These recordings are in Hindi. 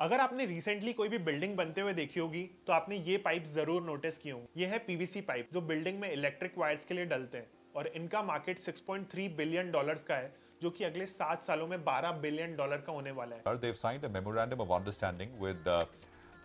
अगर आपने रिसेंटली कोई भी बिल्डिंग बनते हुए देखी होगी तो आपने ये पाइप जरूर नोटिस की होंगी। ये है पीवीसी पाइप जो बिल्डिंग में इलेक्ट्रिक वायर्स के लिए डलते हैं और इनका मार्केट 6.3 बिलियन डॉलर्स का है जो कि अगले 7 सालों में 12 बिलियन डॉलर का होने वाला है। They've signed a memorandum of understanding with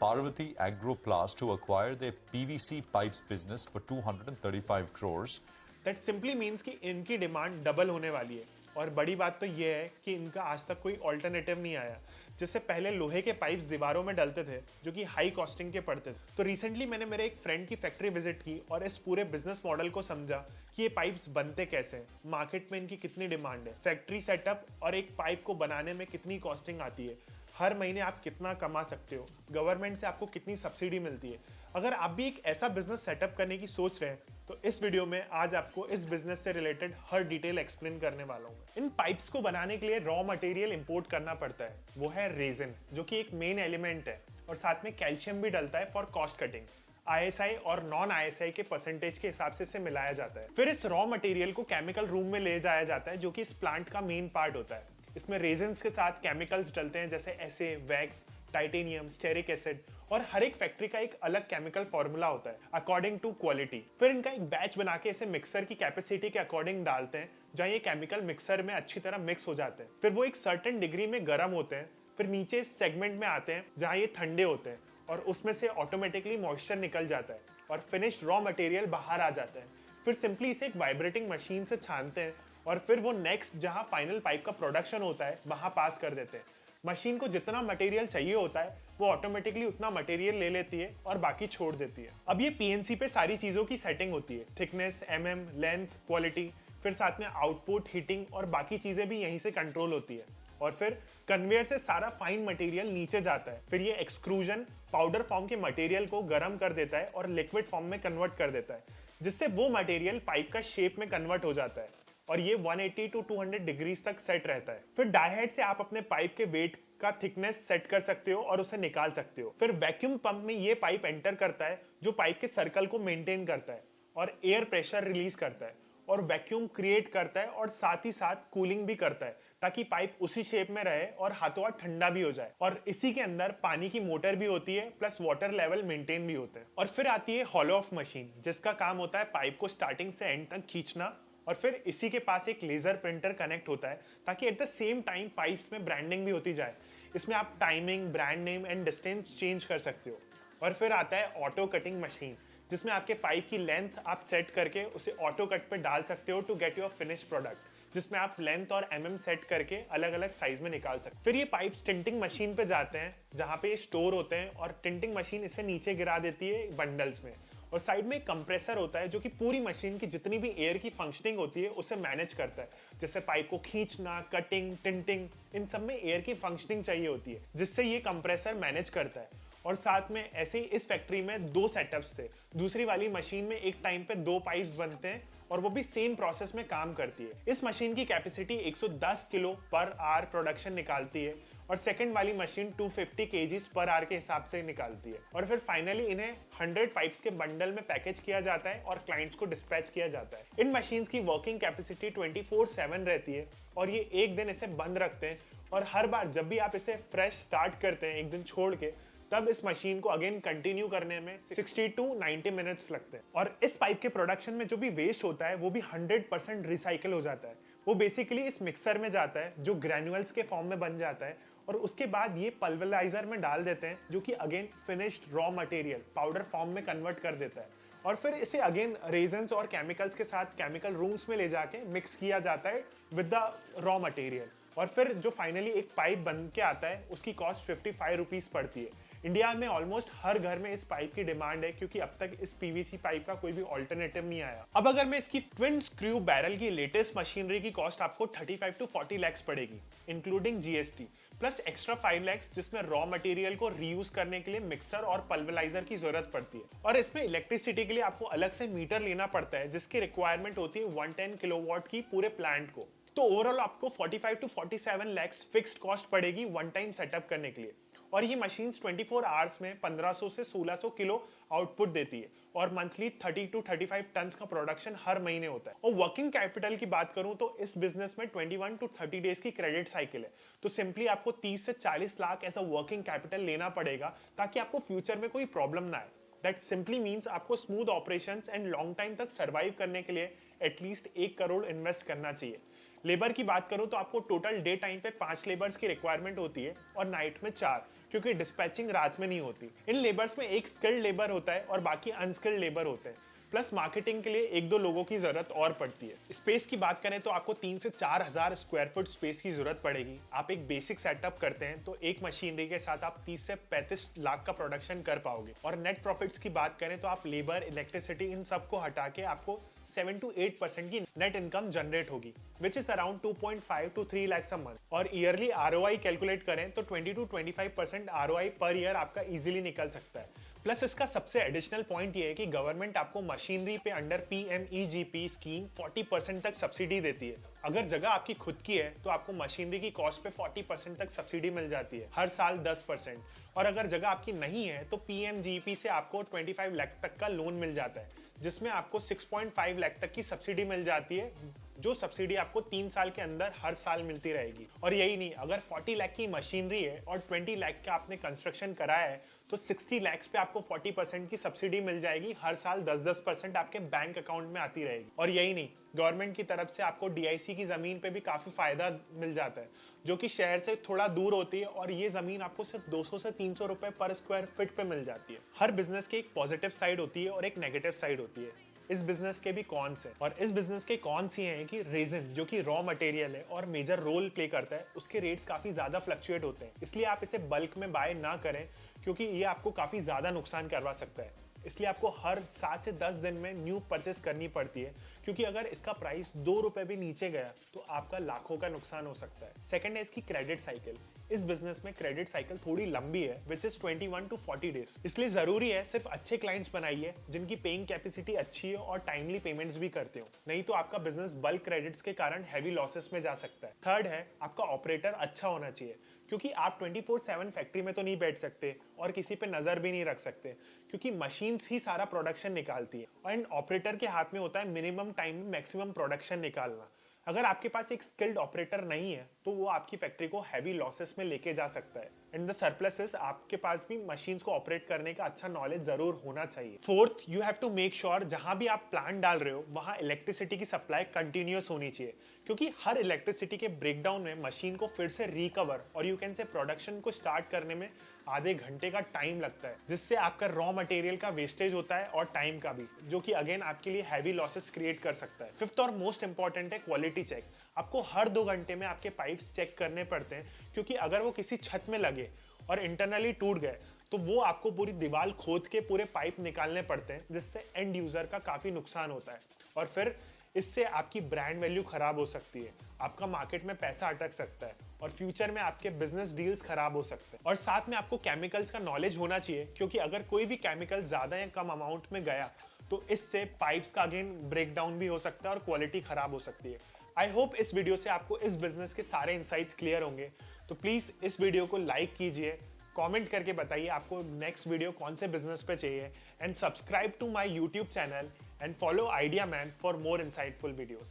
Parvati Agroplast to acquire their PVC pipes business for 235 crores. That simply means कि इनकी डिमांड डबल होने वाली है और बड़ी बात तो ये है कि इनका आज तक कोई ऑल्टरनेटिव नहीं आया। जिससे पहले लोहे के पाइप्स दीवारों में डलते थे जो कि हाई कॉस्टिंग के पड़ते थे। तो रिसेंटली मैंने मेरे एक फ्रेंड की फैक्ट्री विजिट की और इस पूरे बिजनेस मॉडल को समझा कि ये पाइप्स बनते कैसे हैं, मार्केट में इनकी कितनी डिमांड है, फैक्ट्री सेटअप और एक पाइप को बनाने में कितनी कॉस्टिंग आती है, हर महीने आप कितना कमा सकते हो, गवर्नमेंट से आपको कितनी सब्सिडी मिलती है। अगर आप भी एक ऐसा बिजनेस सेटअप करने की सोच रहे हैं तो इस वीडियो में आज आपको इस बिजनेस से रिलेटेड हर डिटेल एक्सप्लेन करने वाला हूँ। इन पाइप्स को बनाने के लिए रॉ मटेरियल इंपोर्ट करना पड़ता है, वो है रेजिन जो कि एक मेन एलिमेंट है और साथ में कैल्शियम भी डलता है फॉर कॉस्ट कटिंग। आईएसआई और नॉन आईएसआई के परसेंटेज के हिसाब से इसे मिलाया जाता है। फिर इस रॉ मटेरियल को केमिकल रूम में ले जाया जाता है जो कि इस प्लांट का मेन पार्ट होता है। इसमें रेजिन्स के साथ केमिकल्स डलते हैं जैसे SA, wax, titanium, stearic acid और हर एक फैक्ट्री का एक अलग केमिकल फॉर्मूला होता है अकॉर्डिंग टू क्वालिटी। फिर इनका एक बैच बना के इसे मिक्सर की कैपेसिटी के अकॉर्डिंग डालते हैं जहां ये केमिकल मिक्सर में अच्छी तरह मिक्स हो जाते हैं। फिर वो एक सर्टेन डिग्री में गर्म होते हैं, फिर नीचे इस सेगमेंट में आते हैं जहां ये ठंडे होते हैं और उसमें से ऑटोमेटिकली मॉइस्चर निकल जाता है और फिनिश रॉ मटेरियल बाहर आ जाता है। फिर सिंपली इसे एक वाइब्रेटिंग मशीन से छानते हैं और फिर वो नेक्स्ट जहां फाइनल पाइप का प्रोडक्शन होता है वहां पास कर देते हैं। मशीन को जितना मटेरियल चाहिए होता है वो ऑटोमेटिकली उतना मटेरियल ले लेती है और बाकी छोड़ देती है। अब ये पीएनसी पे सारी चीजों की सेटिंग होती है, थिकनेस, एमएम, लेंथ, क्वालिटी, फिर साथ में आउटपुट, हीटिंग और बाकी चीजें भी यहीं से कंट्रोल होती है। और फिर कन्वेयर से सारा फाइन मटेरियल नीचे जाता है। फिर ये एक्सक्रूजन पाउडर फॉर्म के मटेरियल को गर्म कर देता है और लिक्विड फॉर्म में कन्वर्ट कर देता है जिससे वो मटेरियल पाइप का शेप में कन्वर्ट हो जाता है और ये 180 टू 200 डिग्रीज तक सेट रहता है। फिर डाई हेड से आप अपने पाइप के वेट का थिकनेस सेट कर सकते हो और उसे निकाल सकते हो। फिर वैक्यूम पंप में ये पाइप एंटर करता है जो पाइप के सर्कल को मेंटेन करता है और एयर प्रेशर रिलीज करता है और वैक्यूम क्रिएट करता है और साथ ही साथ कूलिंग भी करता है ताकि पाइप उसी शेप में रहे और हाथों हाथ ठंडा भी हो जाए। और इसी के अंदर पानी की मोटर भी होती है प्लस वाटर लेवल मेंटेन भी होते हैं। और फिर आती है हॉलो ऑफ मशीन जिसका काम होता है पाइप को स्टार्टिंग से एंड तक खींचना और फिर इसी के पास एक लेजर प्रिंटर कनेक्ट होता है ताकि at the same time pipes में ब्रांडिंग भी होती जाए। इसमें आप timing, brand name and distance change कर सकते हो। और फिर आता है ऑटो कटिंग मशीन जिसमें आपके पाइप की लेंथ आप सेट करके उसे ऑटो कट पे डाल सकते हो to get your finish product, जिसमें आप लेंथ और एमएम सेट करके अलग अलग साइज में निकाल सकते। फिर ये पाइप्स टिंटिंग मशीन पे जाते हैं जहां पे ये स्टोर होते हैं और टिंटिंग मशीन इसे नीचे गिरा देती है बंडल्स में और साइड में एक कंप्रेसर होता है जो कि पूरी मशीन की जितनी भी एयर की फंक्शनिंग होती है उसे मैनेज करता है। जैसे पाइप को खींचना, कटिंग, टिंटिंग, इन सब में एयर की फंक्शनिंग चाहिए होती है जिससे ये कंप्रेसर मैनेज करता है। और साथ में ऐसे ही इस फैक्ट्री में 2 सेटअप्स थे। दूसरी वाली मशीन में एक टाइम पे 2 पाइप्स बनते हैं और वो भी सेम प्रोसेस में काम करती है। इस मशीन की capacity 110 kilo per hour production निकालती है और सेकंड वाली मशीन 250 केजीज पर आवर के हिसाब से निकालती है। और फिर फाइनली इन्हें 100 पाइप्स के बंडल में पैकेज किया जाता है और क्लाइंट्स को डिस्पैच किया जाता है। इन मशीन्स की वर्किंग कैपेसिटी 24/7 रहती है और ये एक दिन इसे बंद रखते हैं और हर बार जब भी आप इसे फ्रेश स्टार्ट करते हैं एक दिन छोड़ के, तब इस मशीन को अगेन कंटिन्यू करने में 60 टू 90 मिनट्स लगते हैं। और इस पाइप के प्रोडक्शन में जो भी वेस्ट होता है वो भी 100% रिसाइकल हो जाता है। वो बेसिकली इस मिक्सर में जाता है जो ग्रैन्युअल्स के फॉर्म में बन जाता है और उसके बाद ये पल्वराइजर में डाल देते हैं जो कि again finished raw material powder form में कन्वर्ट कर देता है और फिर इसे अगेन रेजन्स और केमिकल्स के साथ केमिकल रूम्स में ले जाके मिक्स किया जाता है विद द रॉ मटेरियल। और फिर जो फाइनली एक पाइप बन के आता है उसकी कॉस्ट 55 रुपीज पड़ती है। इंडिया में ऑलमोस्ट हर घर में इस पाइप की डिमांड है क्योंकि अब तक इस पीवीसी पाइप का कोई भी ऑल्टरनेटिव नहीं आया। अब अगर मैं इसकी ट्विन स्क्रू बैरल की लेटेस्ट मशीनरी की कॉस्ट आपको 35 टू 40 लाख पड़ेगी including GST plus extra 5 lakh जिसमें रॉ मटेरियल को रीयूज करने के लिए मिक्सर और पल्वराइजर की जरूरत पड़ती है। और इसमें इलेक्ट्रिसिटी के लिए आपको अलग से मीटर लेना पड़ता है जिसकी रिक्वायरमेंट होती है 110 किलोवाट की पूरे प्लांट को। तो ओवरऑल आपको 45 टू 47 लाख फिक्स्ड कॉस्ट पड़ेगी वन टाइम सेटअप करने के लिए। और ये मशीन्स 24 आवर्स में 1500 से 1600 किलो आउटपुट देती है और मंथली 30 to 35 टन का प्रोडक्शन हर महीने होता है। और वर्किंग कैपिटल की बात करूं तो इस बिजनेस में 21 to 30 डेज की क्रेडिट साइकिल है। तो सिंपली आपको 30 से 40 लाख ऐसा वर्किंग कैपिटल लेना पड़ेगा ताकि आपको फ्यूचर में कोई प्रॉब्लम ना आए। दैट सिंपली मीन्स आपको smooth operations and long time तक सर्वाइव करने के लिए एटलीस्ट 1 करोड़ इन्वेस्ट करना चाहिए। लेबर की बात करूं तो आपको टोटल डे टाइम पे 5 लेबर्स की रिक्वायरमेंट होती है और नाइट में 4, क्योंकि डिस्पैचिंग रात में नहीं होती। इन लेबर्स में एक स्किल्ड लेबर होता है और बाकी अनस्किल्ड लेबर होते हैं। प्लस मार्केटिंग के लिए 1-2 लोगों की जरूरत और पड़ती है। स्पेस की बात करें तो आपको 3 से 4,000 स्क्वायर फुट स्पेस की जरूरत पड़ेगी। आप एक बेसिक सेटअप करते हैं तो एक मशीनरी के साथ आप 30 से 35 लाख का प्रोडक्शन कर पाओगे। और नेट प्रॉफिट्स की बात करें तो आप लेबर, इलेक्ट्रिसिटी इन सब को हटा के आपको 7 to 8% की नेट इनकम जनरेट होगी, which is around 2.5 to 3 lakhs a month। और ईयरली ROI कैलकुलेट करें तो 20 to 25% ROI पर ईयर आपका इजीली निकल सकता है। प्लस इसका सबसे एडिशनल पॉइंट ये है कि गवर्नमेंट आपको मशीनरी पे अंडर PMEGP स्कीम 40% तक सब्सिडी देती है। अगर जगह आपकी खुद की है तो आपको मशीनरी की कॉस्ट पे 40% तक सब्सिडी मिल जाती है, हर साल 10%। और अगर जगह आपकी नहीं है तो PMGP से आपको 25 लाख तक का लोन मिल जाता है, जिसमें आपको 6.5 लाख तक की सब्सिडी मिल जाती है, जो सब्सिडी आपको 3 साल के अंदर हर साल मिलती रहेगी। और यही नहीं, अगर 40 लाख की मशीनरी है और 20 लाख का आपने कंस्ट्रक्शन कराया है तो 60 लाख पे आपको 40% की सब्सिडी मिल जाएगी, हर साल 10-10% आपके बैंक अकाउंट में आती रहेगी। और यही नहीं, गवर्नमेंट की तरफ से आपको DIC की जमीन पे भी काफी फायदा मिल जाता है, जो कि शहर से थोड़ा दूर होती है और ये जमीन आपको सिर्फ 200 से 300 रुपए पर स्क्वायर फीट पे मिल जाती है। हर बिजनेस की एक पॉजिटिव साइड होती है और एक नेगेटिव साइड होती है। इस बिजनेस के भी कॉन्स हैं, और इस बिजनेस के कॉन्स ये हैं कि रेजिन जो कि रॉ मटेरियल है और मेजर रोल प्ले करता है, उसके रेट्स काफी ज्यादा फ्लक्चुएट होते हैं। इसलिए आप इसे बल्क में बाय ना करें, क्योंकि ये आपको काफी ज्यादा नुकसान करवा सकता है। इसलिए आपको हर 7 से 10 दिन में न्यू परचेस करनी पड़ती है, क्योंकि अगर इसका प्राइस 2 रुपए भी नीचे गया तो आपका लाखों का नुकसान हो सकता है। सेकंड है इसकी क्रेडिट साइकिल। इस बिजनेस में क्रेडिट साइकिल थोड़ी लंबी है, विच इज 21 to 40 डेज। इसलिए जरूरी है सिर्फ अच्छे क्लाइंट्स बनाइए जिनकी पेइंग कैपेसिटी अच्छी है और टाइमली पेमेंट्स भी करते हो, नहीं तो आपका बिजनेस बल्क क्रेडिट्स के कारण हैवी लॉसेस में जा सकता है। थर्ड है आपका ऑपरेटर अच्छा होना चाहिए, क्योंकि आप 24/7 फैक्ट्री में तो नहीं बैठ सकते और किसी पे नजर भी नहीं रख सकते, क्योंकि मशीन्स ही सारा प्रोडक्शन निकालती है। एंड ऑपरेटर के हाथ में होता है मिनिमम टाइम में मैक्सिमम प्रोडक्शन निकालना। अगर आपके पास एक स्किल्ड ऑपरेटर नहीं है तो वो आपकी फैक्ट्री को हैवी लॉसेस में लेके जा सकता है। एंड द सरप्लसेस, आपके पास भी मशीन्स को ऑपरेट करने का अच्छा नॉलेज जरूर होना चाहिए। Fourth, you have to make sure जहां भी आप प्लांट डाल रहे हो वहां इलेक्ट्रिसिटी की सप्लाई कंटिन्यूअस होनी चाहिए, क्योंकि हर इलेक्ट्रिसिटी के ब्रेकडाउन में मशीन को फिर से रिकवर और यू कैन से प्रोडक्शन को स्टार्ट करने में आधे घंटे का टाइम लगता है, जिससे आपका रॉ मटेरियल का वेस्टेज होता है और टाइम का भी, जो कि अगेन आपके लिए हैवी लॉसेस क्रिएट कर सकता है। फिफ्थ और मोस्ट इंपॉर्टेंट है क्वालिटी चेक। आपको हर 2 घंटे में आपके पाइप्स चेक करने पड़ते हैं, क्योंकि अगर वो किसी छत में लगे और इंटरनली टूट गए तो वो आपको पूरी दीवार खोद के पूरे पाइप निकालने पड़ते हैं, जिससे एंड यूजर का काफी नुकसान होता है। और फिर इससे आपकी ब्रांड वैल्यू खराब हो सकती है, आपका मार्केट में पैसा अटक सकता है और फ्यूचर में आपके बिजनेस डील्स खराब हो सकते हैं। और साथ में आपको केमिकल्स का नॉलेज होना चाहिए, क्योंकि अगर कोई भी केमिकल ज्यादा या कम अमाउंट में गया तो इससे पाइप्स का अगेन ब्रेकडाउन भी हो सकता है और क्वालिटी खराब हो सकती है। आई होप इस वीडियो से आपको इस बिजनेस के सारे इंसाइट्स क्लियर होंगे। तो प्लीज इस वीडियो को लाइक कीजिए, कमेंट करके बताइए आपको नेक्स्ट वीडियो कौन से बिजनेस पे चाहिए, and subscribe to my YouTube channel and follow Idea Man for more insightful videos.